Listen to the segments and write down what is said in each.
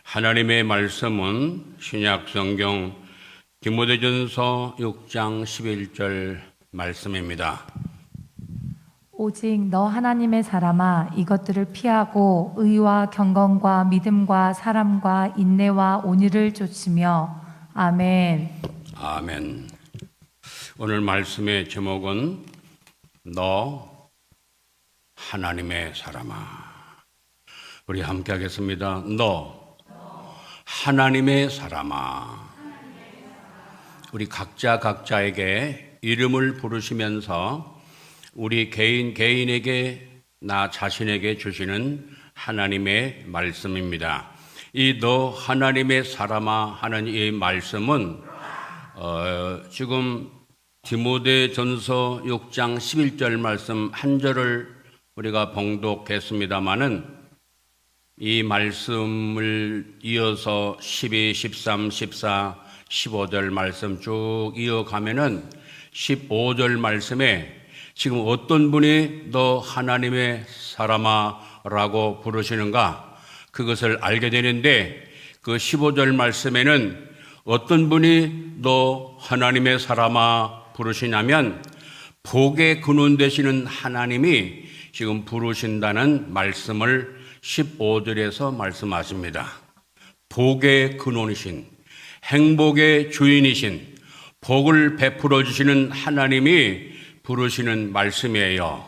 하나님의 말씀은 신약 성경 디모데전서 6장 11절 말씀입니다. 오직 너 하나님의 사람아 이것들을 피하고 의와 경건과 믿음과 사랑과 인내와 온유를 좇으며 아멘. 아멘. 오늘 말씀의 제목은 너 하나님의 사람아. 우리 함께 하겠습니다. 너 하나님의 사람아. 우리 각자에게 이름을 부르시면서 우리 개인에게 나 자신에게 주시는 하나님의 말씀입니다. 이 너 하나님의 사람아 하는 이 말씀은 지금 디모데전서 6장 11절 말씀 한 절을 우리가 봉독했습니다마는 이 말씀을 이어서 12, 13, 14, 15절 말씀 쭉 이어가면은 15절 말씀에 지금 어떤 분이 너 하나님의 사람아 라고 부르시는가 그것을 알게 되는데 그 15절 말씀에는 어떤 분이 너 하나님의 사람아 부르시냐면 복의 근원 되시는 하나님이 지금 부르신다는 말씀을 15절에서 말씀하십니다. 복의 근원이신 행복의 주인이신 복을 베풀어 주시는 하나님이 부르시는 말씀이에요.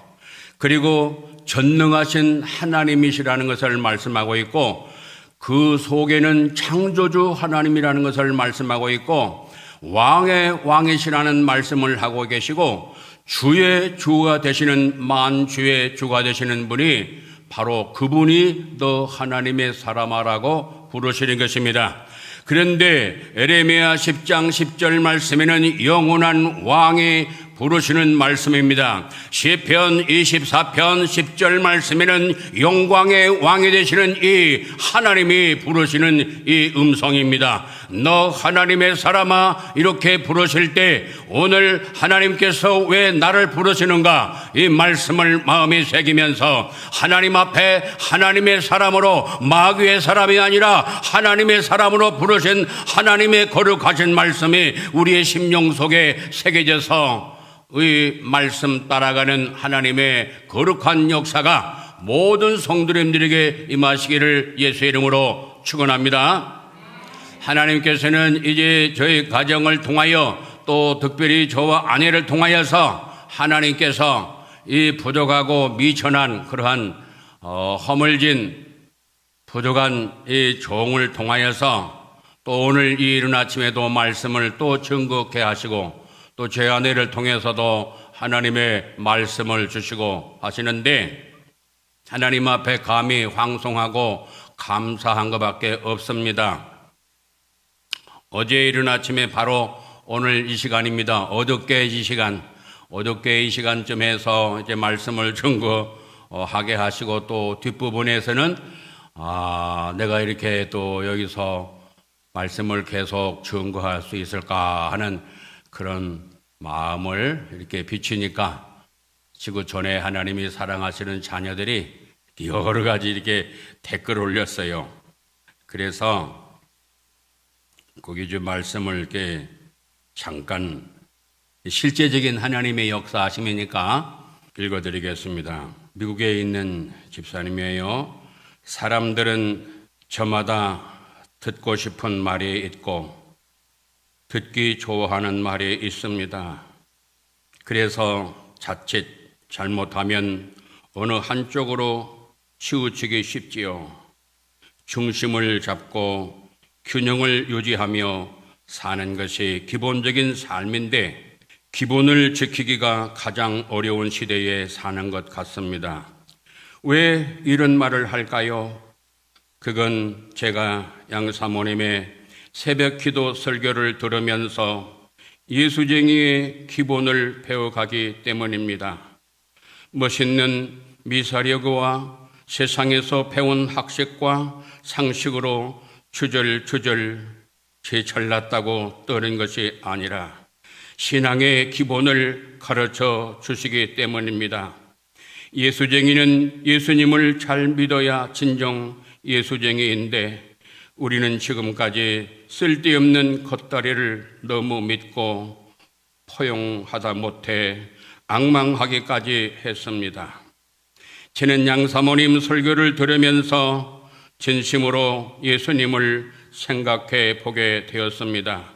그리고 전능하신 하나님이시라는 것을 말씀하고 있고 그 속에는 창조주 하나님이라는 것을 말씀하고 있고 왕의 왕이시라는 말씀을 하고 계시고 주의 주가 되시는 만주의 주가 되시는 분이 바로 그분이 너 하나님의 사람아라고 부르시는 것입니다. 그런데 에레미야 10장 10절 말씀에는 영원한 왕이 부르시는 말씀입니다. 시편 24편 10절 말씀에는 영광의 왕이 되시는 이 하나님이 부르시는 이 음성입니다. 너 하나님의 사람아 이렇게 부르실 때 오늘 하나님께서 왜 나를 부르시는가 이 말씀을 마음에 새기면서 하나님 앞에 하나님의 사람으로 마귀의 사람이 아니라 하나님의 사람으로 부르신 하나님의 거룩하신 말씀이 우리의 심령 속에 새겨져서 의 말씀 따라가는 하나님의 거룩한 역사가 모든 성도님들에게 임하시기를 예수의 이름으로 축원합니다. 하나님께서는 이제 저희 가정을 통하여 또 특별히 저와 아내를 통하여서 하나님께서 이 부족하고 미천한 그러한 허물진 부족한 이 종을 통하여서 또 오늘 이 이른 아침에도 말씀을 또 증거케 하시고 또 제 아내를 통해서도 하나님의 말씀을 주시고 하시는데 하나님 앞에 감히 황송하고 감사한 것밖에 없습니다. 어제 이른 아침에 바로 오늘 이 시간입니다. 어저께 이 시간쯤 해서 이제 말씀을 증거하게 하시고 또 뒷부분에서는 내가 이렇게 또 여기서 말씀을 계속 증거할 수 있을까 하는 그런 마음을 이렇게 비추니까 지구촌에 하나님이 사랑하시는 자녀들이 여러 가지 이렇게 댓글을 올렸어요. 그래서 거기 좀 말씀을 이렇게 잠깐 실제적인 하나님의 역사하심이니까 읽어드리겠습니다. 미국에 있는 집사님이에요. 사람들은 저마다 듣고 싶은 말이 있고 듣기 좋아하는 말이 있습니다. 그래서 자칫 잘못하면 어느 한쪽으로 치우치기 쉽지요. 중심을 잡고 균형을 유지하며 사는 것이 기본적인 삶인데 기본을 지키기가 가장 어려운 시대에 사는 것 같습니다. 왜 이런 말을 할까요? 그건 제가 양사모님의 새벽 기도 설교를 들으면서 예수쟁이의 기본을 배워가기 때문입니다. 멋있는 미사여구와 세상에서 배운 학식과 상식으로 주절주절 제잘났다고 떠는 것이 아니라 신앙의 기본을 가르쳐 주시기 때문입니다. 예수쟁이는 예수님을 잘 믿어야 진정 예수쟁이인데 우리는 지금까지 쓸데없는 겉다리를 너무 믿고 포용하다 못해 앙망하기까지 했습니다. 저는 양사모님 설교를 들으면서 진심으로 예수님을 생각해 보게 되었습니다.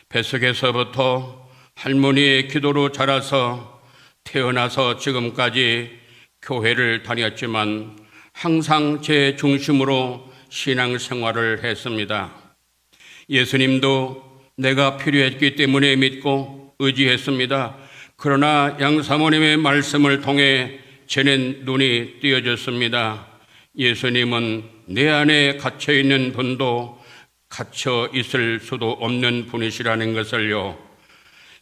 뱃속에서부터 할머니의 기도로 자라서 태어나서 지금까지 교회를 다녔지만 항상 제 중심으로 신앙생활을 했습니다. 예수님도 내가 필요했기 때문에 믿고 의지했습니다. 그러나 양사모님의 말씀을 통해 저는 눈이 띄어졌습니다. 예수님은 내 안에 갇혀있는 분도 갇혀 있을 수도 없는 분이시라는 것을요.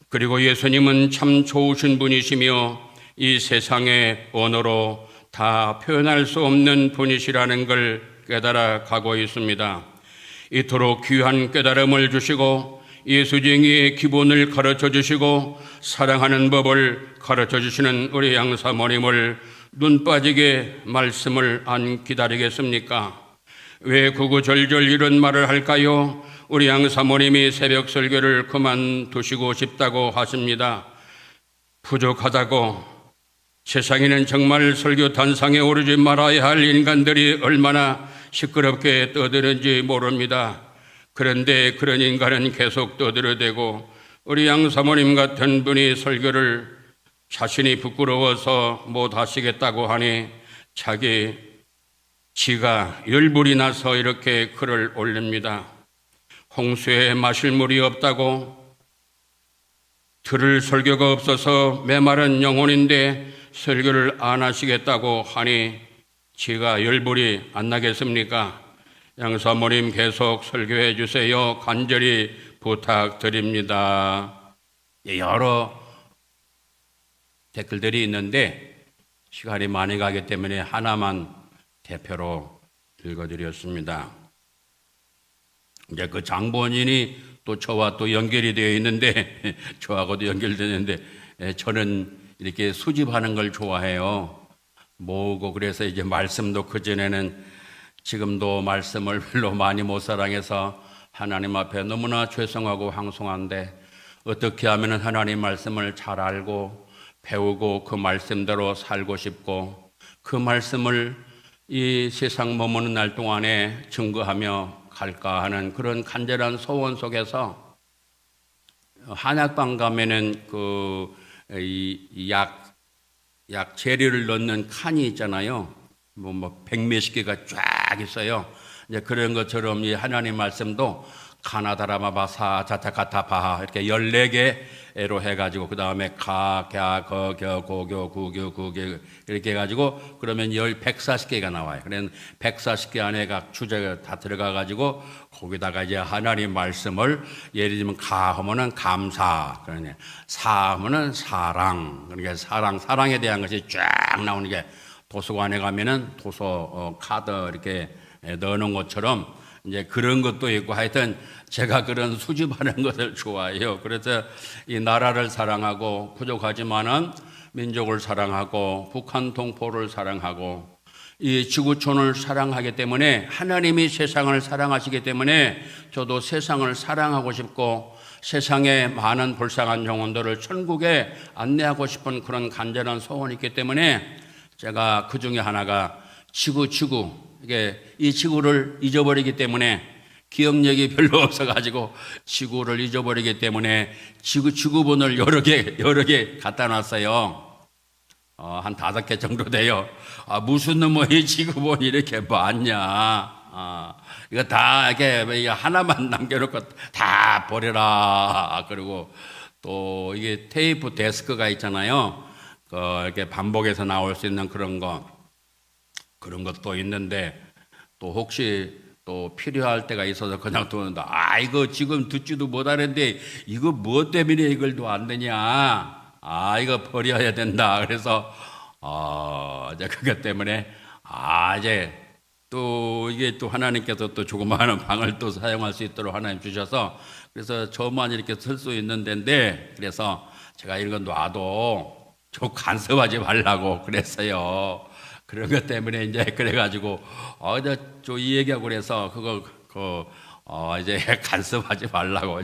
그리고 예수님은 참 좋으신 분이시며 이 세상의 언어로 다 표현할 수 없는 분이시라는 걸 깨달아 가고 있습니다. 이토록 귀한 깨달음을 주시고 예수쟁이의 기본을 가르쳐 주시고 사랑하는 법을 가르쳐 주시는 우리 양사모님을 눈 빠지게 말씀을 안 기다리겠습니까? 왜 구구절절 이런 말을 할까요? 우리 양사모님이 새벽 설교를 그만두시고 싶다고 하십니다. 부족하다고. 세상에는 정말 설교 단상에 오르지 말아야 할 인간들이 얼마나 시끄럽게 떠드는지 모릅니다. 그런데 그런 인간은 계속 떠들어대고 우리 양사모님 같은 분이 설교를 자신이 부끄러워서 못 하시겠다고 하니 지가 열불이 나서 이렇게 글을 올립니다. 홍수에 마실 물이 없다고, 들을 설교가 없어서 메마른 영혼인데 설교를 안 하시겠다고 하니 지가 열불이 안 나겠습니까? 양사모님 계속 설교해 주세요. 간절히 부탁드립니다. 여러 댓글들이 있는데 시간이 많이 가기 때문에 하나만 대표로 읽어드렸습니다. 이제 그 장본인이 또 저와 또 연결이 되어 있는데 저하고도 연결되는데 저는 이렇게 수집하는 걸 좋아해요. 모으고 그래서 이제 말씀도 그전에는 지금도 말씀을 별로 많이 못 사랑해서 하나님 앞에 너무나 죄송하고 황송한데 어떻게 하면 하나님 말씀을 잘 알고 배우고 그 말씀대로 살고 싶고 그 말씀을 이 세상 머무는 날 동안에 증거하며 갈까 하는 그런 간절한 소원 속에서 한약방 가면은 약 재료를 넣는 칸이 있잖아요. 뭐 백몇십 개가 쫙 있어요. 이제 그런 것처럼 이 하나님 말씀도 가나다라마바사 자타카타파 이렇게 14개로 해가지고 그 다음에 가, 갸, 거, 겨, 고교, 구교, 구교 이렇게 해가지고 그러면 140개가 나와요. 그래서 140개 안에 각 주제가 다 들어가가지고 거기다가 이제 하나님 말씀을 예를 들면 가 하면은 감사, 그러냐 사 하면은 사랑, 그러니까 사랑에 대한 것이 쫙 나오는 게 도서관에 가면은 도서 카드 이렇게 넣어놓은 것처럼 이제 그런 것도 있고 하여튼 제가 그런 수집하는 것을 좋아해요. 그래서 이 나라를 사랑하고 부족하지만은 민족을 사랑하고 북한 동포를 사랑하고 이 지구촌을 사랑하기 때문에 하나님이 세상을 사랑하시기 때문에 저도 세상을 사랑하고 싶고 세상에 많은 불쌍한 영혼들을 천국에 안내하고 싶은 그런 간절한 소원이 있기 때문에 제가 그 중에 하나가 지구 이게 이 지구를 잊어버리기 때문에 기억력이 별로 없어가지고 지구를 잊어버리기 때문에 지구본을 여러 개 갖다 놨어요. 한 5개 정도 돼요. 무슨 놈의 지구본이 이렇게 많냐. 이거 다 이렇게 하나만 남겨놓고 다 버려라. 그리고 또 이게 테이프 데스크가 있잖아요. 이렇게 반복해서 나올 수 있는 그런 것도 있는데 또 혹시 또 필요할 때가 있어서 그냥 두는다. 이거 지금 듣지도 못하는데 이거 뭐 때문에 이걸 또 안 되냐. 이거 버려야 된다. 그래서 이제 그것 때문에 이제 또 이게 또 하나님께서 또 조그마한 방을 또 사용할 수 있도록 하나님 주셔서 그래서 저만 이렇게 쓸 수 있는 데인데 그래서 제가 이런 거 놔도 좀 간섭하지 말라고 그랬어요. 그런 것 때문에 이제 그래가지고 저 이 얘기하고 그래서 이제 간섭하지 말라고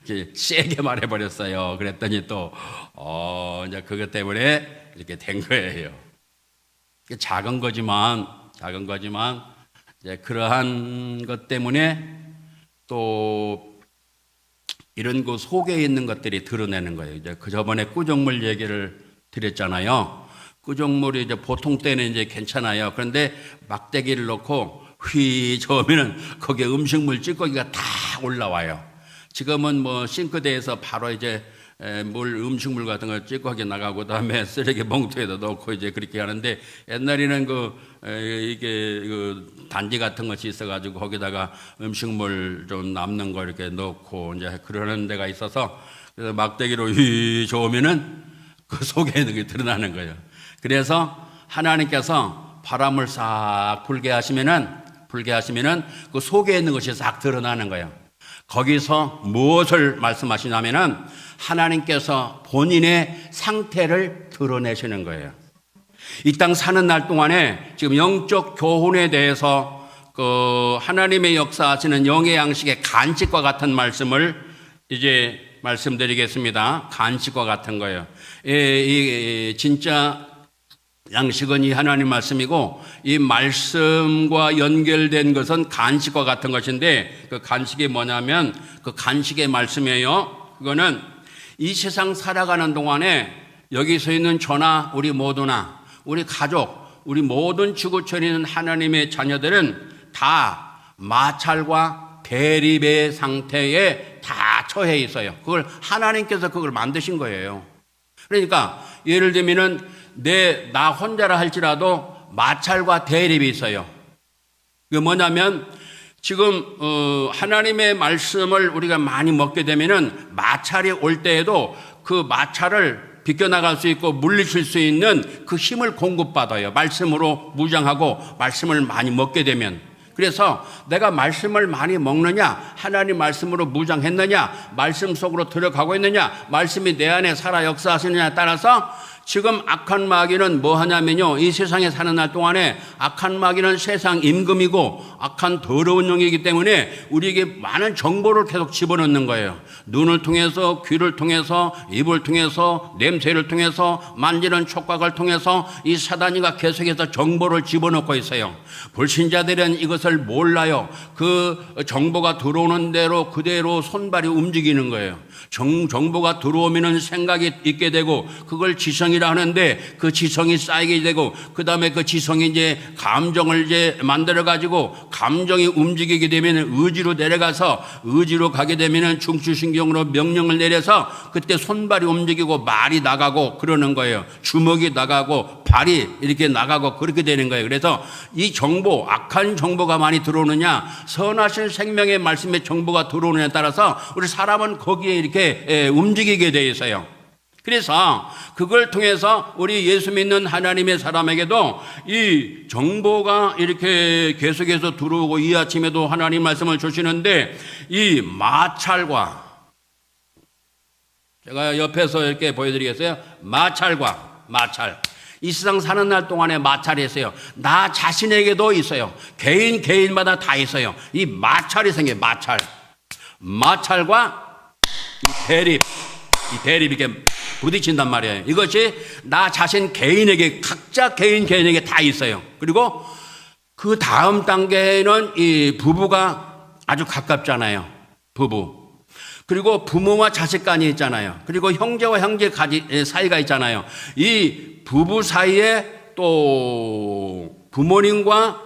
이제 세게 말해버렸어요. 그랬더니 또 이제 그것 때문에 이렇게 된 거예요. 작은 거지만 이제 그러한 것 때문에 또 이런 그 속에 있는 것들이 드러내는 거예요. 이제 그 저번에 꾸정물 얘기를 드렸잖아요. 꾸정물이 이제 보통 때는 이제 괜찮아요. 그런데 막대기를 넣고 휘 저으면은 거기에 음식물 찌꺼기가 다 올라와요. 지금은 뭐 싱크대에서 바로 이제 음식물 같은 거 찌꺼기 나가고 그다음에 쓰레기 봉투에다 넣고 이제 그렇게 하는데, 옛날에는 이게 단지 같은 것이 있어가지고 거기다가 음식물 좀 남는 거 이렇게 넣고 이제 그러는 데가 있어서, 그래서 막대기로 휘 저으면은 그 속에 있는 게 드러나는 거예요. 그래서 하나님께서 바람을 싹 불게 하시면은 그 속에 있는 것이 싹 드러나는 거예요. 거기서 무엇을 말씀하시냐면은 하나님께서 본인의 상태를 드러내시는 거예요. 이 땅 사는 날 동안에 지금 영적 교훈에 대해서 하나님의 역사하시는 영의 양식의 간식과 같은 말씀을 이제 말씀드리겠습니다. 간식과 같은 거예요. 진짜 양식은 이 하나님 말씀이고, 이 말씀과 연결된 것은 간식과 같은 것인데, 그 간식이 뭐냐면 그 간식의 말씀이에요. 그거는 이 세상 살아가는 동안에 여기 서 있는 저나 우리 모두나 우리 가족, 우리 모든 지구촌에 있는 하나님의 자녀들은 다 마찰과 대립의 상태에 다 처해 있어요. 그걸 하나님께서 그걸 만드신 거예요. 그러니까 예를 들면은 나 혼자라 할지라도 마찰과 대립이 있어요. 그게 뭐냐면 지금 하나님의 말씀을 우리가 많이 먹게 되면은 마찰이 올 때에도 그 마찰을 비껴나갈 수 있고 물리칠 수 있는 그 힘을 공급받아요. 말씀으로 무장하고 말씀을 많이 먹게 되면. 그래서 내가 말씀을 많이 먹느냐, 하나님 말씀으로 무장했느냐, 말씀 속으로 들어가고 있느냐, 말씀이 내 안에 살아 역사하시느냐에 따라서 지금 악한 마귀는 뭐 하냐면요, 이 세상에 사는 날 동안에 악한 마귀는 세상 임금이고 악한 더러운 영이기 때문에 우리에게 많은 정보를 계속 집어넣는 거예요. 눈을 통해서, 귀를 통해서, 입을 통해서, 냄새를 통해서, 만지는 촉각을 통해서 이 사단이가 계속해서 정보를 집어넣고 있어요. 불신자들은 이것을 몰라요. 그 정보가 들어오는 대로 그대로 손발이 움직이는 거예요. 정보가 들어오면은 생각이 있게 되고 그걸 지성이라 하는데, 그 지성이 쌓이게 되고 그 다음에 그 지성이 이제 감정을 이제 만들어 가지고 감정이 움직이게 되면 의지로 내려가서, 의지로 가게 되면은 중추신경으로 명령을 내려서 그때 손발이 움직이고 말이 나가고 그러는 거예요. 주먹이 나가고 발이 이렇게 나가고 그렇게 되는 거예요. 그래서 이 정보, 악한 정보가 많이 들어오느냐, 선하신 생명의 말씀의 정보가 들어오느냐에 따라서 우리 사람은 거기에 이렇게 움직이게 되어 있어요. 그래서 그걸 통해서 우리 예수 믿는 하나님의 사람에게도 이 정보가 이렇게 계속해서 들어오고, 이 아침에도 하나님 말씀을 주시는데, 이 마찰과, 제가 옆에서 이렇게 보여드리겠어요. 마찰. 이 세상 사는 날 동안에 마찰이 있어요. 나 자신에게도 있어요. 개인마다 다 있어요. 이 마찰이 생겨요. 마찰과 이 대립 이렇게 부딪힌단 말이에요. 이것이 나 자신 개인에게, 각자 개인에게 다 있어요. 그리고 그 다음 단계에는 이 부부가 아주 가깝잖아요. 부부. 그리고 부모와 자식 간이 있잖아요. 그리고 형제와 형제 사이가 있잖아요. 이 부부 사이에 또 부모님과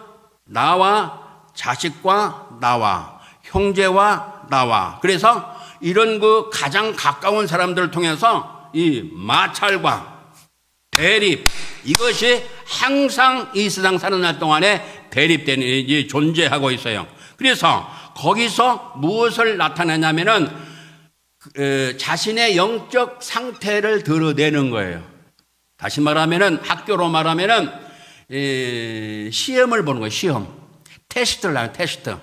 나와, 자식과 나와, 형제와 나와. 그래서 이런 그 가장 가까운 사람들을 통해서 이 마찰과 대립, 이것이 항상 이 세상 사는 날 동안에 대립되는, 존재하고 있어요. 그래서 거기서 무엇을 나타내냐면은 자신의 영적 상태를 드러내는 거예요. 다시 말하면은, 학교로 말하면은 시험을 보는 거예요. 시험. 테스트를 하는 테스트.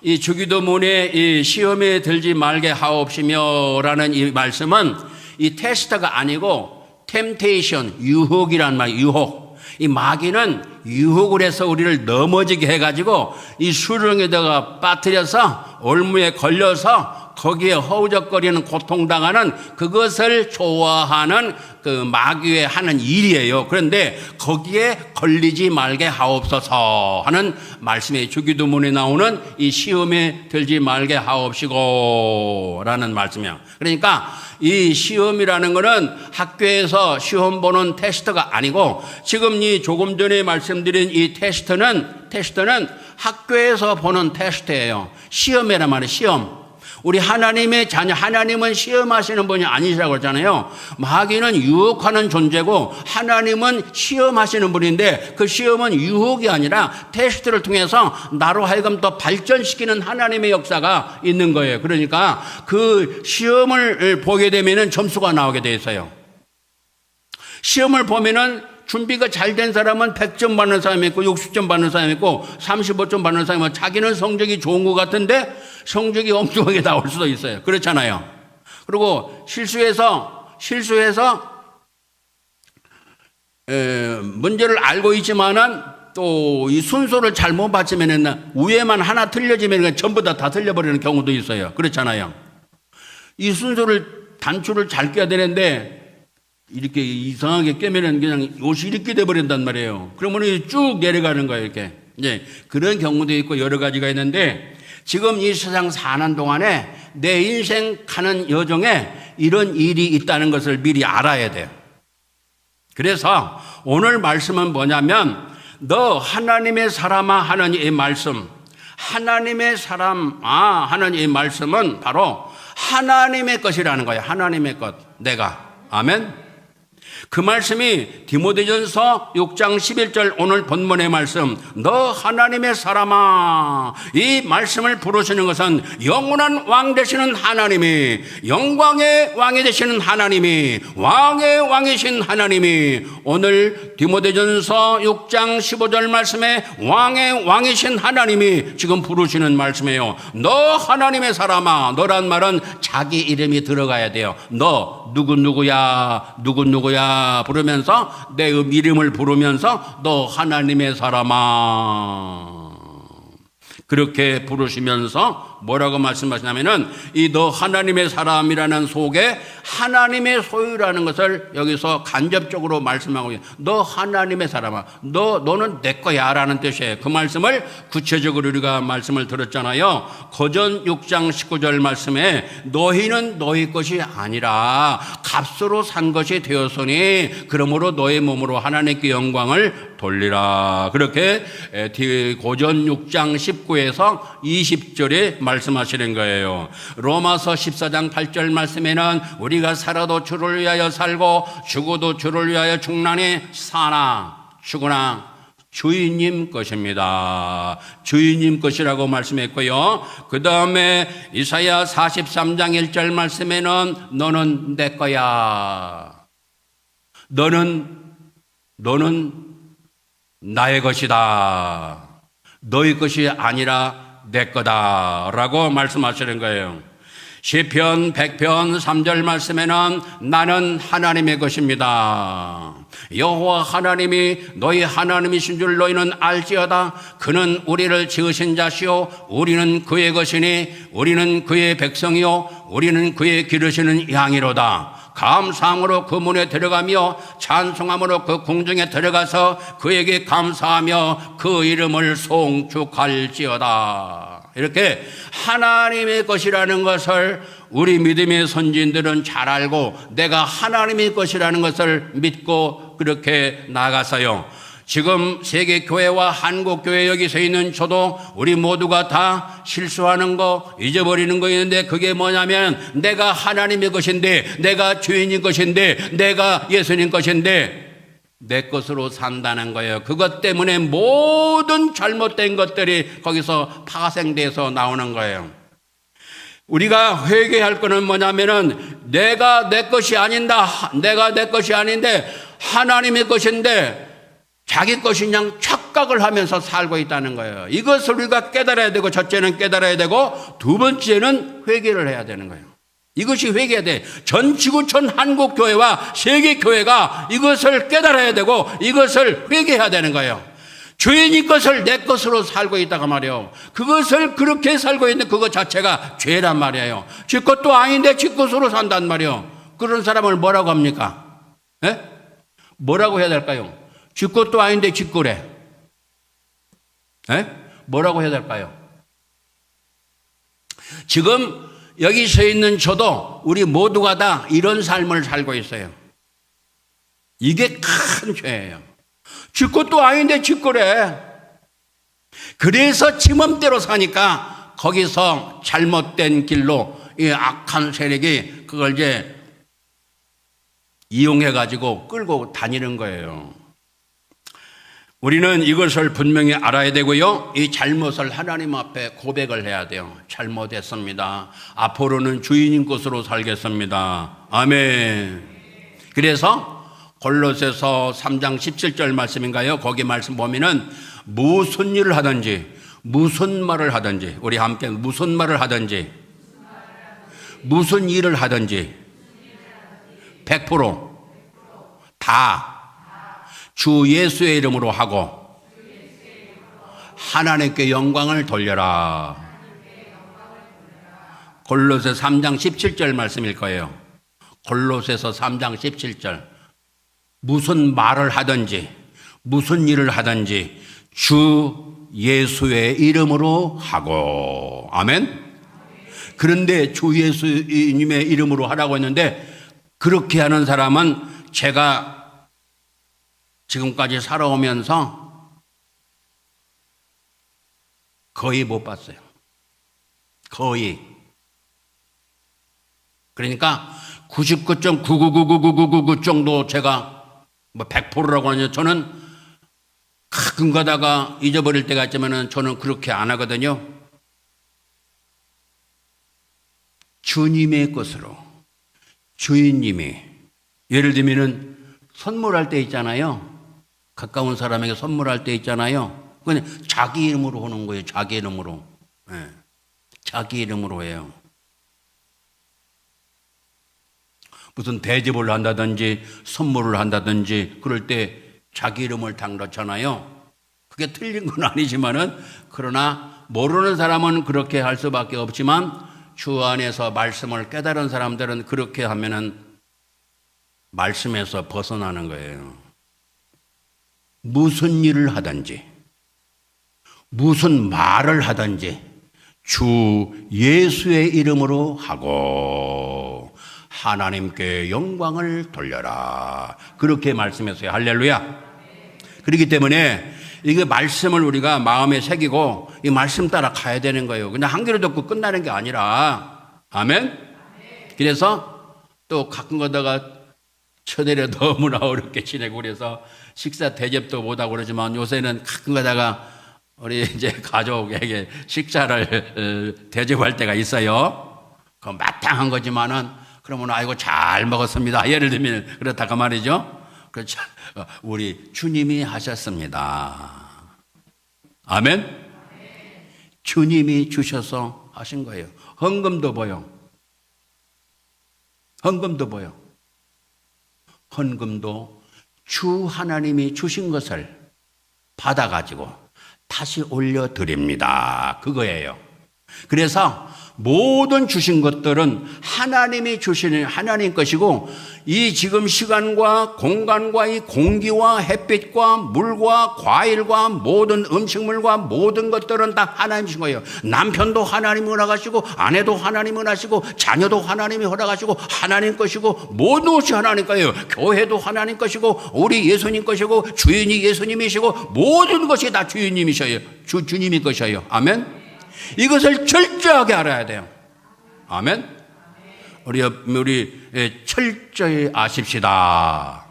이 주기도문에 이 시험에 들지 말게 하옵시며라는 이 말씀은 이 테스트가 아니고 템테이션, 유혹이란 말, 유혹. 이 마귀는 유혹을 해서 우리를 넘어지게 해가지고 이 수렁에다가 빠뜨려서 올무에 걸려서 거기에 허우적거리는 고통당하는 그것을 좋아하는 그 마귀의 하는 일이에요. 그런데 거기에 걸리지 말게 하옵소서 하는 말씀이 주기도문에 나오는 이 시험에 들지 말게 하옵시고 라는 말씀이에요. 그러니까 이 시험이라는 거는 학교에서 시험 보는 테스트가 아니고 지금 이 조금 전에 말씀드린 이 테스트는 학교에서 보는 테스트예요. 시험이란 말이에요. 시험. 우리 하나님의 자녀, 하나님은 시험하시는 분이 아니시라고 그러잖아요. 마귀는 유혹하는 존재고 하나님은 시험하시는 분인데 그 시험은 유혹이 아니라 테스트를 통해서 나로 하여금 더 발전시키는 하나님의 역사가 있는 거예요. 그러니까 그 시험을 보게 되면은 점수가 나오게 돼 있어요. 시험을 보면은 준비가 잘 된 사람은 100점 받는 사람이 있고 60점 받는 사람이 있고 35점 받는 사람이 있고 자기는 성적이 좋은 것 같은데 성적이 엉뚱하게 나올 수도 있어요. 그렇잖아요. 그리고 실수해서 문제를 알고 있지만은 또 이 순서를 잘못 받으면 위에만 하나 틀려지면 전부 다 틀려버리는 경우도 있어요. 그렇잖아요. 이 순서를 단추를 잘 껴야 되는데 이렇게 이상하게 깨면은 그냥 옷이 이렇게 돼버린단 말이에요. 그러면 쭉 내려가는 거예요, 이렇게. 이제 그런 경우도 있고 여러 가지가 있는데 지금 이 세상 사는 동안에 내 인생 가는 여정에 이런 일이 있다는 것을 미리 알아야 돼요. 그래서 오늘 말씀은 뭐냐면 너 하나님의 사람아 하는 이 말씀, 하나님의 사람아 하는 이 말씀은 바로 하나님의 것이라는 거예요. 하나님의 것. 내가. 아멘. 그 말씀이 디모데전서 6장 11절 오늘 본문의 말씀 너 하나님의 사람아 이 말씀을 부르시는 것은 영원한 왕 되시는 하나님이 영광의 왕이 되시는 하나님이 왕의 왕이신 하나님이 오늘 디모데전서 6장 15절 말씀에 왕의 왕이신 하나님이 지금 부르시는 말씀이에요. 너 하나님의 사람아 너란 말은 자기 이름이 들어가야 돼요. 너 누구누구야 부르면서 내 이름을 부르면서 너 하나님의 사람아 그렇게 부르시면서 뭐라고 말씀하시냐면은 이 너 하나님의 사람이라는 속에 하나님의 소유라는 것을 여기서 간접적으로 말씀하고 있어요. 너 하나님의 사람아 너는 내 거야 라는 뜻이에요. 그 말씀을 구체적으로 우리가 말씀을 들었잖아요. 고전 6장 19절 말씀에 너희는 너희 것이 아니라 값으로 산 것이 되었으니 그러므로 너의 몸으로 하나님께 영광을 돌리라. 그렇게 고전 6장 19에서 20절에 말씀하시는 거예요. 로마서 14장 8절 말씀에는 우리가 살아도 주를 위하여 살고 죽어도 주를 위하여 죽나니 사나 죽으나 주인님 것입니다. 주인님 것이라고 말씀했고요. 그 다음에 이사야 43장 1절 말씀에는 너는 내 거야. 너는 나의 것이다. 너의 것이 아니라 내 거다라고 말씀하시는 거예요. 시편 100편 3절 말씀에는 나는 하나님의 것입니다. 여호와 하나님이 너희 하나님이신 줄 너희는 알지어다. 그는 우리를 지으신 자시오 우리는 그의 것이니 우리는 그의 백성이요 우리는 그의 기르시는 양이로다. 감사함으로 그 문에 들어가며 찬송함으로 그 궁중에 들어가서 그에게 감사하며 그 이름을 송축할지어다. 이렇게 하나님의 것이라는 것을 우리 믿음의 선진들은 잘 알고 내가 하나님의 것이라는 것을 믿고 그렇게 나가서요. 지금 세계교회와 한국교회 여기 서 있는 저도 우리 모두가 다 실수하는 거 잊어버리는 거 있는데 그게 뭐냐면 내가 하나님의 것인데 내가 주인인 것인데 내가 예수님 것인데 내 것으로 산다는 거예요. 그것 때문에 모든 잘못된 것들이 거기서 파생돼서 나오는 거예요. 우리가 회개할 거는 뭐냐면은 내가 내 것이 아닌데 하나님의 것인데 자기 것인 양 착각을 하면서 살고 있다는 거예요. 이것을 우리가 깨달아야 되고 첫째는 깨달아야 되고 두 번째는 회개를 해야 되는 거예요. 이것이 회개해야 돼. 전 지구촌 한국교회와 세계교회가 이것을 깨달아야 되고 이것을 회개해야 되는 거예요. 주인이 것을 내 것으로 살고 있다가 말이에요. 그것을 그렇게 살고 있는 그것 자체가 죄란 말이에요. 지 것도 아닌데 지 것으로 산단 말이에요. 그런 사람을 뭐라고 합니까? 예? 뭐라고 해야 될까요? 지 것도 아닌데 지 거래. 예? 뭐라고 해야 될까요? 지금 여기 서 있는 저도 우리 모두가 다 이런 삶을 살고 있어요. 이게 큰 죄예요. 지 것도 아닌데 지 거래. 그래서 지 맘대로 사니까 거기서 잘못된 길로 이 악한 세력이 그걸 이제 이용해가지고 끌고 다니는 거예요. 우리는 이것을 분명히 알아야 되고요. 이 잘못을 하나님 앞에 고백을 해야 돼요. 잘못했습니다. 앞으로는 주인인 것으로 살겠습니다. 아멘. 그래서 골로새서 3장 17절 말씀인가요? 거기 말씀 보면은 무슨 일을 하든지 무슨 말을 하든지 우리 함께 무슨 말을 하든지 무슨 일을 하든지 100% 다 주 예수의 이름으로 하고 하나님께 영광을 돌려라. 골로새 3장 17절 말씀일 거예요. 골로새서 3장 17절. 무슨 말을 하든지 무슨 일을 하든지 주 예수의 이름으로 하고. 아멘. 그런데 주 예수님의 이름으로 하라고 했는데 그렇게 하는 사람은 제가 지금까지 살아오면서 거의 못 봤어요. 거의. 그러니까 99.9999999 정도 제가 뭐 100%라고 하냐 저는 가끔 가다가 잊어버릴 때가 있지만 저는 그렇게 안 하거든요. 주님의 것으로 주인님이 예를 들면은 선물할 때 있잖아요. 가까운 사람에게 선물할 때 있잖아요. 그냥 자기 이름으로 하는 거예요. 자기 이름으로. 네. 자기 이름으로 해요. 무슨 대접을 한다든지 선물을 한다든지 그럴 때 자기 이름을 딱 넣잖아요. 그게 틀린 건 아니지만은 그러나 모르는 사람은 그렇게 할 수밖에 없지만 주 안에서 말씀을 깨달은 사람들은 그렇게 하면은 말씀에서 벗어나는 거예요. 무슨 일을 하든지 무슨 말을 하든지 주 예수의 이름으로 하고 하나님께 영광을 돌려라. 그렇게 말씀했어요. 할렐루야. 그렇기 때문에 이게 말씀을 우리가 마음에 새기고 이 말씀 따라 가야 되는 거예요. 그냥 한 귀로 듣고 끝나는 게 아니라. 아멘. 그래서 또 가끔 가다가 처내려 너무나 어렵게 지내고 그래서 식사 대접도 못하고 그러지만 요새는 가끔 가다가 우리 이제 가족에게 식사를 대접할 때가 있어요. 그 마땅한 거지만은 그러면 아이고 잘 먹었습니다. 예를 들면 그렇다가 말이죠. 그렇죠. 우리 주님이 하셨습니다. 아멘. 주님이 주셔서 하신 거예요. 헌금도 보여. 헌금도 보여. 헌금도 주 하나님이 주신 것을 받아가지고 다시 올려드립니다. 그거예요. 그래서 모든 주신 것들은 하나님이 주시는 하나님 것이고 이 지금 시간과 공간과 이 공기와 햇빛과 물과 과일과 모든 음식물과 모든 것들은 다 하나님 주신 거예요. 남편도 하나님이 허락하시고 아내도 하나님이 허락하시고 자녀도 하나님이 허락하시고 하나님 것이고 모든 것이 하나님 거예요. 교회도 하나님 것이고 우리 예수님 것이고 주인이 예수님이시고 모든 것이 다 주인님이셔요. 주님이 것이에요. 아멘. 이것을 철저하게 알아야 돼요. 아멘. 우리 철저히 아십시다.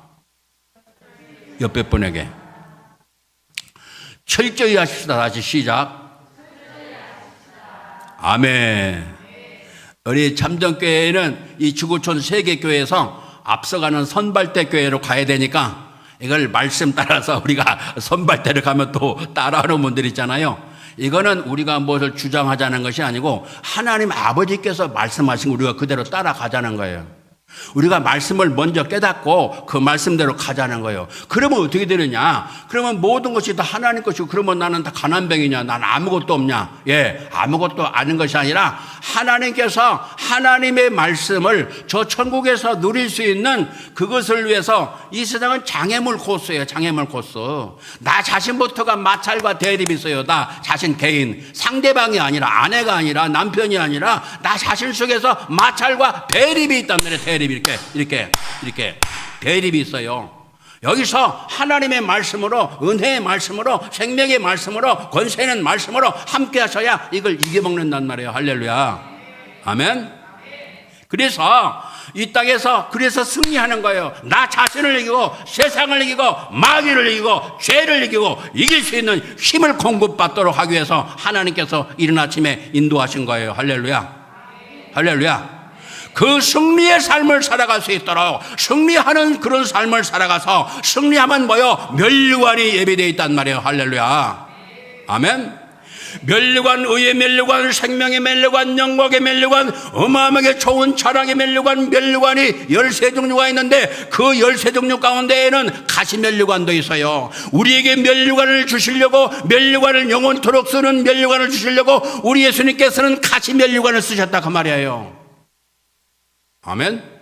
옆에 분에게 철저히 아십시다. 다시 시작. 아멘. 우리 참정교회는 이 지구촌 세계교회에서 앞서가는 선발대 교회로 가야 되니까 이걸 말씀 따라서 우리가 선발대를 가면 또 따라하는 분들 있잖아요. 이거는 우리가 무엇을 주장하자는 것이 아니고 하나님 아버지께서 말씀하신 거 우리가 그대로 따라가자는 거예요. 우리가 말씀을 먼저 깨닫고 그 말씀대로 가자는 거예요. 그러면 어떻게 되느냐? 그러면 모든 것이 다 하나님 것이고, 그러면 나는 다 가난뱅이냐? 난 아무것도 없냐? 예, 아무것도 아닌 것이 아니라 하나님께서 하나님의 말씀을 저 천국에서 누릴 수 있는 그것을 위해서 이 세상은 장애물 코스예요. 장애물 코스. 나 자신부터가 마찰과 대립이 있어요. 나 자신 개인. 상대방이 아니라, 아내가 아니라, 남편이 아니라 나 자신 속에서 마찰과 대립이 있단 말이에요. 대립이 이렇게 대립이 있어요. 여기서 하나님의 말씀으로, 은혜의 말씀으로, 생명의 말씀으로, 권세 있는 말씀으로 함께 하셔야 이걸 이겨먹는단 말이에요. 할렐루야. 아멘. 그래서 이 땅에서 그래서 승리하는 거예요. 나 자신을 이기고, 세상을 이기고, 마귀를 이기고, 죄를 이기고, 이길 수 있는 힘을 공급받도록 하기 위해서 하나님께서 이른 아침에 인도하신 거예요. 할렐루야. 할렐루야. 그 승리의 삶을 살아갈 수 있도록, 승리하는 그런 삶을 살아가서, 승리하면 뭐요? 면류관이 예비되어 있단 말이에요. 할렐루야. 아멘. 면류관, 의의 면류관, 생명의 면류관, 영광의 면류관, 어마어마하게 좋은 자랑의 면류관, 면류관이 13종류가 있는데 그 13종류 가운데에는 가시 면류관도 있어요. 우리에게 면류관을 주시려고, 면류관을 영원토록 쓰는 면류관을 주시려고 우리 예수님께서는 가시 면류관을 쓰셨다 그 말이에요. 아멘.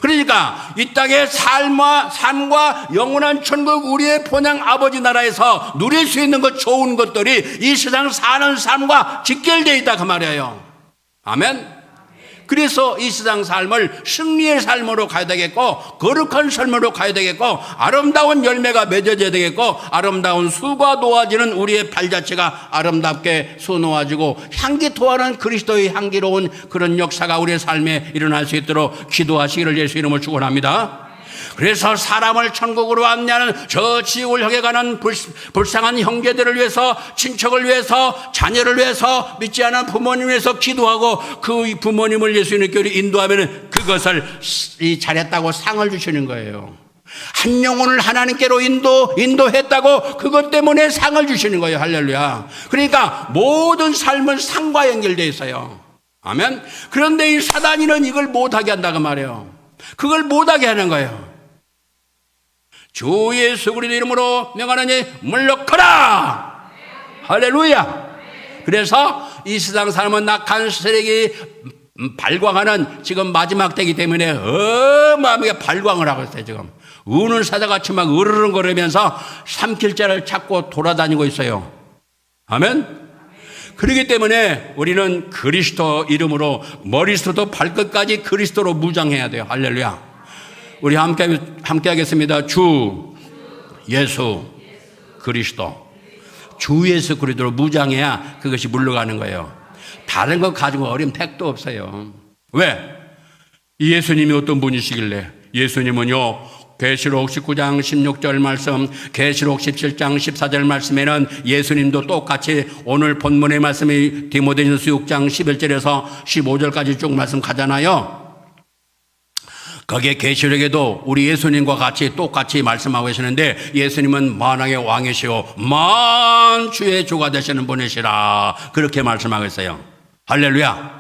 그러니까 이 땅의 삶과 영원한 천국, 우리의 본향 아버지 나라에서 누릴 수 있는 것, 좋은 것들이 이 세상 사는 삶과 직결되어 있다 그 말이에요. 아멘. 그래서 이 세상 삶을 승리의 삶으로 가야 되겠고, 거룩한 삶으로 가야 되겠고, 아름다운 열매가 맺어져야 되겠고, 아름다운 수가 놓아지는 우리의 발자취가 아름답게 수 놓아지고 향기 토하는 그리스도의 향기로운 그런 역사가 우리의 삶에 일어날 수 있도록 기도하시기를 예수 이름으로 축원합니다. 그래서 사람을 천국으로 안내하는 저 지옥을 향해 가는 불쌍한 형제들을 위해서, 친척을 위해서, 자녀를 위해서, 믿지 않은 부모님을 위해서 기도하고 그 부모님을 예수님께 인도하면 그것을 잘했다고 상을 주시는 거예요. 한 영혼을 하나님께로 인도했다고 그것 때문에 상을 주시는 거예요. 할렐루야. 그러니까 모든 삶은 상과 연결되어 있어요. 아멘. 그런데 이 사단이는 이걸 못하게 한다고 말해요. 그걸 못하게 하는 거예요. 주 예수 그리스도 이름으로 명하노니 물러가라. 할렐루야. 그래서 이 세상 삶은 낙한 세력이 발광하는 지금 마지막 때이기 때문에 어마어마하게 발광을 하고 있어요. 지금 우는 사자같이 막 으르렁거리면서 삼킬자를 찾고 돌아다니고 있어요. 아멘. 그렇기 때문에 우리는 그리스도 이름으로 머리부터 발끝까지 그리스도로 무장해야 돼요. 할렐루야. 우리 함께 하겠습니다. 주 예수 그리스도. 주 예수 그리스도로 무장해야 그것이 물러가는 거예요. 다른 거 가지고 어려움 택도 없어요. 왜? 예수님이 어떤 분이시길래? 예수님은요, 계시록 19장 16절 말씀, 계시록 17장 14절 말씀에는 예수님도 똑같이 오늘 본문의 말씀이 디모데전서 6장 11절에서 15절까지 쭉 말씀 가잖아요. 거기에 계시록에도 우리 예수님과 같이 똑같이 말씀하고 계시는데, 예수님은 만왕의 왕이시오 만주의 주가 되시는 분이시라 그렇게 말씀하고 있어요. 할렐루야.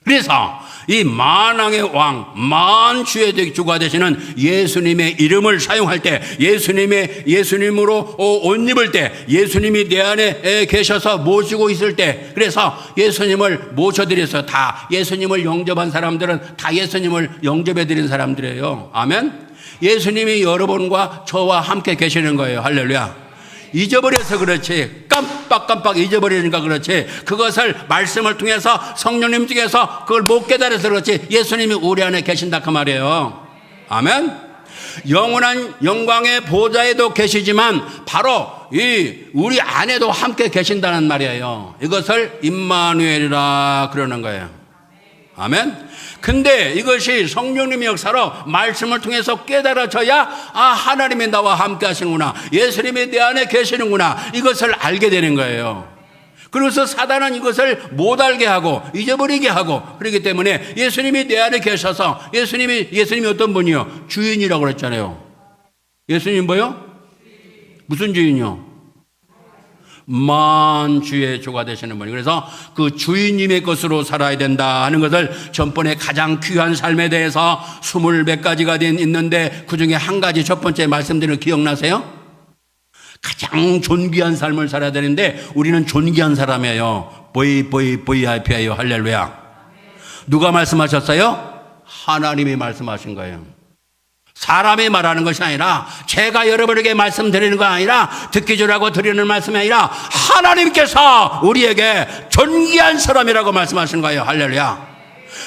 그래서 이 만왕의 왕, 만주의 주가 되시는 예수님의 이름을 사용할 때, 예수님으로 옷 입을 때, 예수님이 내 안에 계셔서 모시고 있을 때, 그래서 예수님을 모셔드려서 다 예수님을 영접한 사람들은 다 예수님을 영접해드린 사람들이에요. 아멘. 예수님이 여러분과 저와 함께 계시는 거예요. 할렐루야. 잊어버려서 그렇지, 깜빡 잊어버리니까 그렇지, 그것을 말씀을 통해서 성령님 중에서 그걸 못 깨달아서 그렇지, 예수님이 우리 안에 계신다 그 말이에요. 아멘. 영원한 영광의 보좌에도 계시지만 바로 우리 안에도 함께 계신다는 말이에요. 이것을 임마누엘이라 그러는 거예요. 아멘. 근데 이것이 성령님의 역사로 말씀을 통해서 깨달아져야, 하나님이 나와 함께 하시는구나, 예수님이 내 안에 계시는구나, 이것을 알게 되는 거예요. 그래서 사단은 이것을 못 알게 하고 잊어버리게 하고, 그렇기 때문에 예수님이 내 안에 계셔서, 예수님이 어떤 분이요? 주인이라고 그랬잖아요. 예수님 뭐요? 무슨 주인이요? 만주의 주가 되시는 분이. 그래서 그 주인님의 것으로 살아야 된다 하는 것을 전번에 가장 귀한 삶에 대해서 20몇 가지가 있는데 그 중에 한 가지 첫 번째 말씀드리는 거 기억나세요? 가장 존귀한 삶을 살아야 되는데 우리는 존귀한 사람이에요. VIP예요. 할렐루야. 누가 말씀하셨어요? 하나님이 말씀하신 거예요. 사람이 말하는 것이 아니라, 제가 여러분에게 말씀드리는 거 아니라, 듣기 주라고 드리는 말씀이 아니라 하나님께서 우리에게 존귀한 사람이라고 말씀하신 거예요. 할렐루야.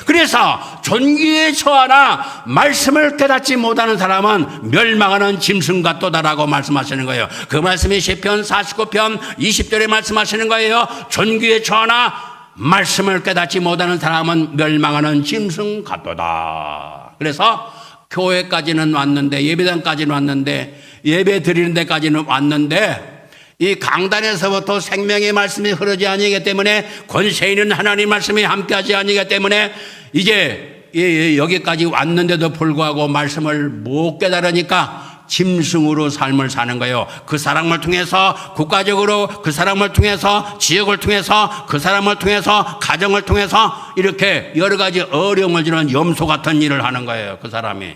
그래서 존귀에 처하나 말씀을 깨닫지 못하는 사람은 멸망하는 짐승 같도다라고 말씀하시는 거예요. 그 말씀이 시편 49편 20절에 말씀하시는 거예요. 존귀에 처하나 말씀을 깨닫지 못하는 사람은 멸망하는 짐승 같도다. 그래서 교회까지는 왔는데, 예배당까지는 왔는데, 예배 드리는 데까지는 왔는데, 이 강단에서부터 생명의 말씀이 흐르지 아니기 때문에, 권세 있는 하나님 말씀이 함께하지 아니기 때문에 이제 여기까지 왔는데도 불구하고 말씀을 못 깨달으니까 짐승으로 삶을 사는 거예요. 그 사람을 통해서 국가적으로, 그 사람을 통해서 지역을 통해서, 그 사람을 통해서 가정을 통해서 이렇게 여러 가지 어려움을 주는 염소 같은 일을 하는 거예요. 그 사람이.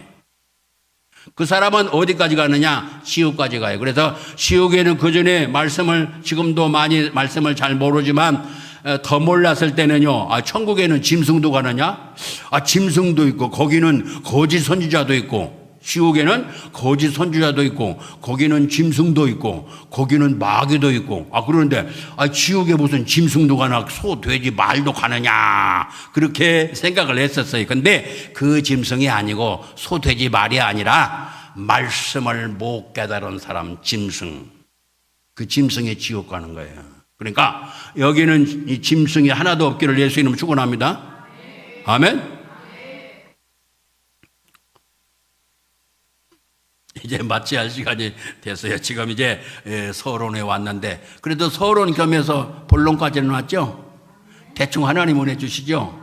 그 사람은 어디까지 가느냐? 지옥까지 가요. 그래서 지옥에는 그 전에 지금도 많이 말씀을 잘 모르지만 더 몰랐을 때는요, 천국에는 짐승도 가느냐? 짐승도 있고, 거기는 거짓 선지자도 있고, 지옥에는 거짓 선지자도 있고, 거기는 짐승도 있고, 거기는 마귀도 있고. 그런데 지옥에 무슨 짐승도 가나 소, 돼지, 말도 가느냐, 그렇게 생각을 했었어요. 근데 그 짐승이 아니고 소, 돼지, 말이 아니라 말씀을 못 깨달은 사람, 짐승. 그 짐승이 지옥 가는 거예요. 그러니까 여기는 이 짐승이 하나도 없기를 예수 이름으로 축원합니다. 아멘. 이제 마치할 시간이 됐어요. 지금 이제 서론에 왔는데, 그래도 서론 겸해서 본론까지는 왔죠? 대충 하나님 은혜 주시죠?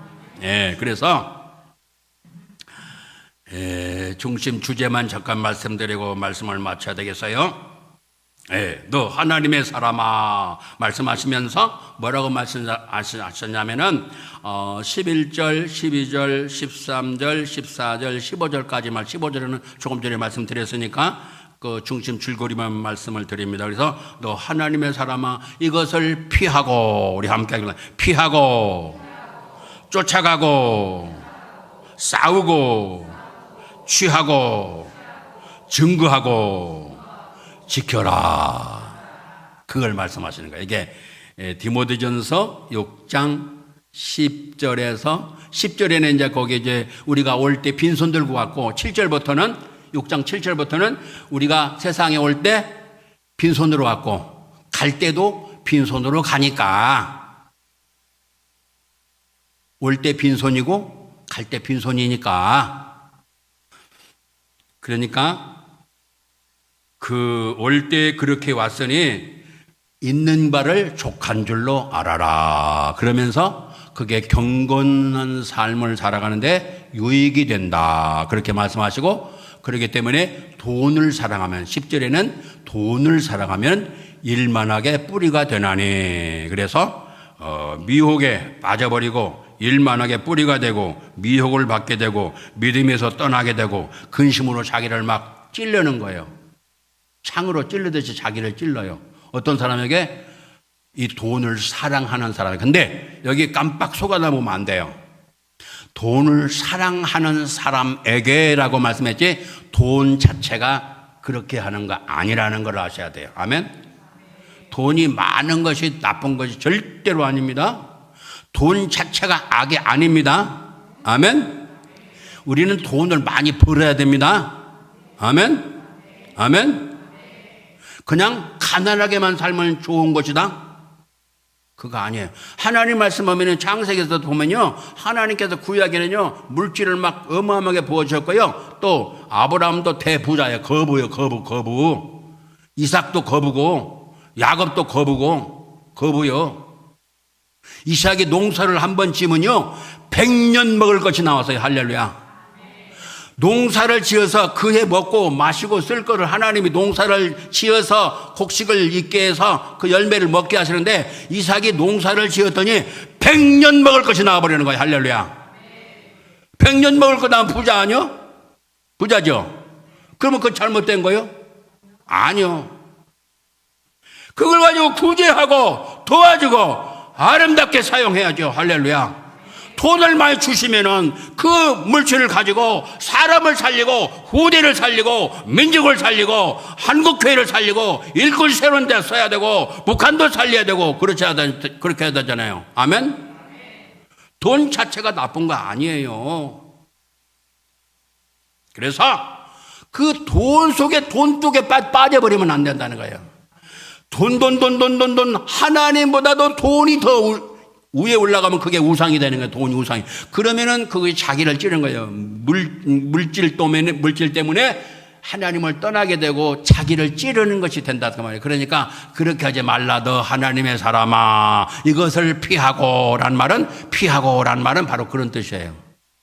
그래서 중심 주제만 잠깐 말씀드리고 말씀을 마쳐야 되겠어요? 너 하나님의 사람아 말씀하시면서 뭐라고 말씀하셨냐면은 11절, 12절, 13절, 14절, 15절까지만, 15절에는 조금 전에 말씀드렸으니까 그 중심 줄거리만 말씀을 드립니다. 그래서 너 하나님의 사람아 이것을 피하고, 우리 함께 하기로, 피하고 쫓아가고 싸우고 취하고 증거하고 지켜라. 그걸 말씀하시는 거예요. 이게 디모데전서 6장 10절에는 이제 거기 이제 우리가 올 때 빈손 들고 왔고, 7절부터는 6장 7절부터는 우리가 세상에 올 때 빈손으로 왔고 갈 때도 빈손으로 가니까, 올 때 빈손이고 갈 때 빈손이니까, 그러니까 그 올 때 그렇게 왔으니 있는 바를 족한 줄로 알아라. 그러면서 그게 경건한 삶을 살아가는데 유익이 된다. 그렇게 말씀하시고, 그렇기 때문에 돈을 사랑하면, 10절에는 돈을 사랑하면 일만하게 뿌리가 되나니. 그래서 미혹에 빠져버리고 일만하게 뿌리가 되고 미혹을 받게 되고 믿음에서 떠나게 되고 근심으로 자기를 막 찌르는 거예요. 창으로 찔르듯이 자기를 찔러요. 어떤 사람에게? 이 돈을 사랑하는 사람. 근데 여기 깜빡 속아나보면 안 돼요. 돈을 사랑하는 사람에게라고 말씀했지, 돈 자체가 그렇게 하는 거 아니라는 걸 아셔야 돼요. 아멘. 돈이 많은 것이 나쁜 것이 절대로 아닙니다. 돈 자체가 악이 아닙니다. 아멘. 우리는 돈을 많이 벌어야 됩니다. 아멘. 아멘. 그냥 가난하게만 살면 좋은 것이다? 그거 아니에요. 하나님 말씀하면 창세기에서 보면요, 하나님께서 구약에는요 물질을 막 어마어마하게 부어주셨고요, 또 아브라함도 대부자예요. 거부. 이삭도 거부고 야곱도 거부요. 이삭이 농사를 한 번 지면요 100년 먹을 것이 나왔어요. 할렐루야. 농사를 지어서 그해 먹고 마시고 쓸 거를 하나님이 농사를 지어서 곡식을 있게 해서 그 열매를 먹게 하시는데 이삭이 농사를 지었더니 100년 먹을 것이 나와버리는 거예요. 할렐루야. 100년 먹을 거 나면 부자 아니요? 부자죠. 그러면 그거 잘못된 거예요? 아니요. 그걸 가지고 구제하고 도와주고 아름답게 사용해야죠. 할렐루야. 돈을 많이 주시면은 그 물질을 가지고 사람을 살리고 후대를 살리고 민족을 살리고 한국교회를 살리고 일꾼 세우는 데 써야 되고 북한도 살려야 되고 그렇게 해야 되잖아요. 아멘? 돈 자체가 나쁜 거 아니에요. 그래서 그 돈 속에 돈 쪽에 빠져버리면 안 된다는 거예요. 돈 하나님보다도 돈이 더 위에 올라가면 그게 우상이 되는 거예요. 돈이 우상이. 그러면은 그게 자기를 찌른 거예요. 물질 때문에 하나님을 떠나게 되고 자기를 찌르는 것이 된다 그 말이에요. 그러니까 그렇게 하지 말라 너 하나님의 사람아 이것을 피하고란 말은 바로 그런 뜻이에요.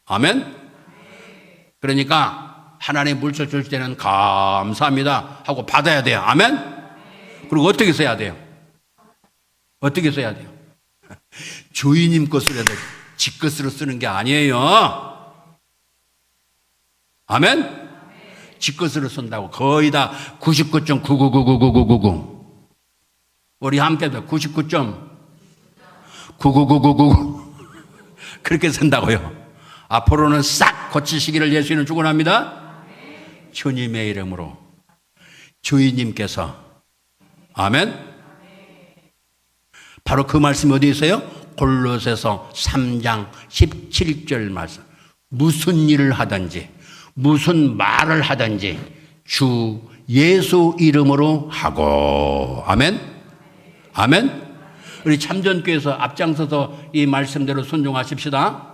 아멘. 그러니까 하나님 물질 줄 때는 감사합니다 하고 받아야 돼요. 아멘. 그리고 어떻게 써야 돼요? 어떻게 써야 돼요? 주인님 것으로 해도 지 것으로 쓰는 게 아니에요. 아멘? 지 것으로 쓴다고 거의 다 99.9999999 우리 함께도 99.99999 그렇게 쓴다고요. 앞으로는 싹 고치시기를 예수님은 축원합니다. 주님의 이름으로 주인님께서 아멘. 바로 그 말씀이 어디 있어요? 골로새서 3장 17절 말씀. 무슨 일을 하든지 무슨 말을 하든지 주 예수 이름으로 하고 아멘. 아멘. 우리 참전교회에서 앞장서서 이 말씀대로 순종하십시다.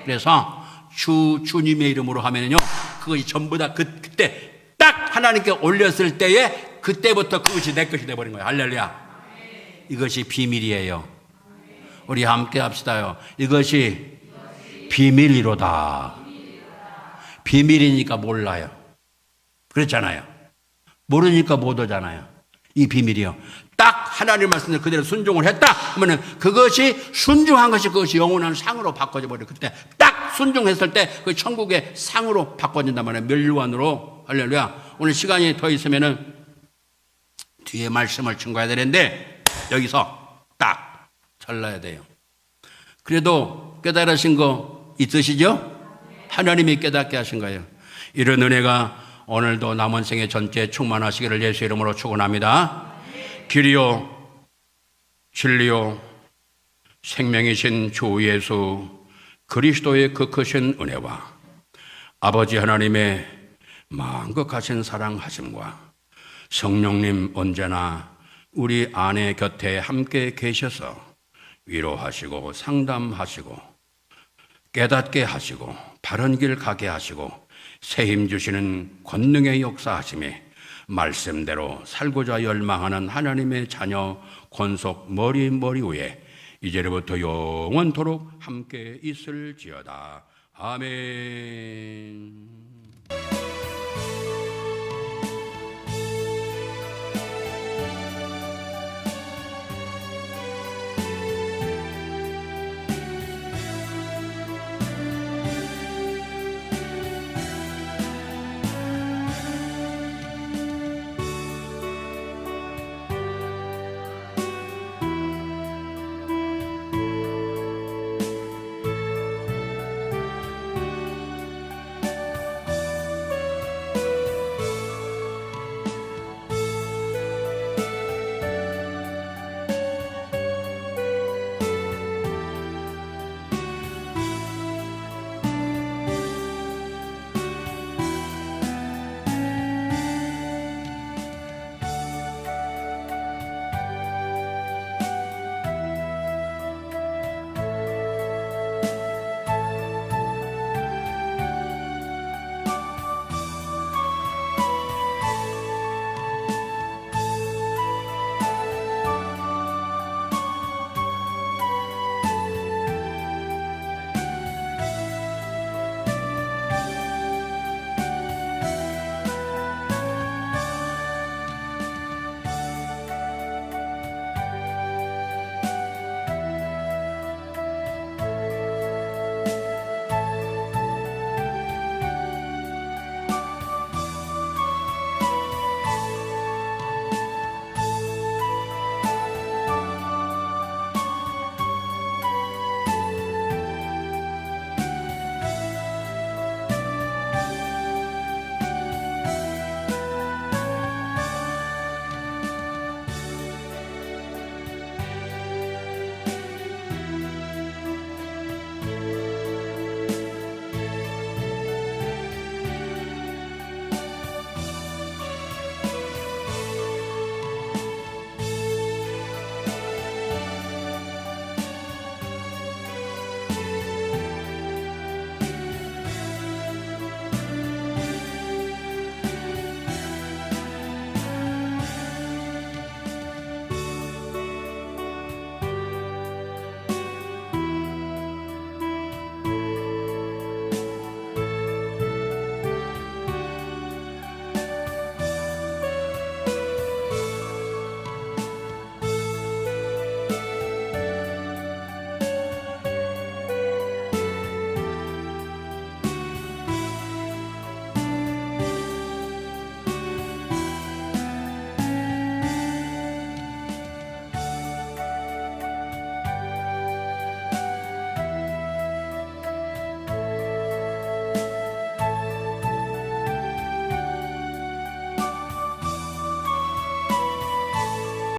그래서 주님의 이름으로 하면요 그것이 전부 다 그때 딱 하나님께 올렸을 때에 그때부터 그것이 내 것이 돼버린 거예요. 할렐루야. 이것이 비밀이에요. 우리 함께 합시다요. 이것이 비밀이로다. 비밀이니까 몰라요. 그렇잖아요. 모르니까 못 오잖아요. 이 비밀이요. 딱 하나님 말씀을 그대로 순종을 했다 하면은 그것이 순종한 것이 그것이 영원한 상으로 바꿔져 버려요. 그때 딱 순종했을 때 그 천국의 상으로 바꿔진단 말이에요. 멸류관으로. 할렐루야. 오늘 시간이 더 있으면은 뒤에 말씀을 증거해야 되는데 여기서 딱 잘라야 돼요. 그래도 깨달으신 거 있으시죠? 하나님이 깨닫게 하신 거예요. 이런 은혜가 오늘도 남은 생애 전체에 충만하시기를 예수 이름으로 축원합니다. 길이요 진리요 생명이신 주 예수 그리스도의 그 크신 은혜와 아버지 하나님의 만극하신 사랑하심과 성령님 언제나 우리 아내 곁에 함께 계셔서 위로하시고 상담하시고 깨닫게 하시고 바른 길 가게 하시고 새 힘 주시는 권능의 역사하심에 말씀대로 살고자 열망하는 하나님의 자녀 권속 머리 위에 이제부터 영원토록 함께 있을지어다. 아멘.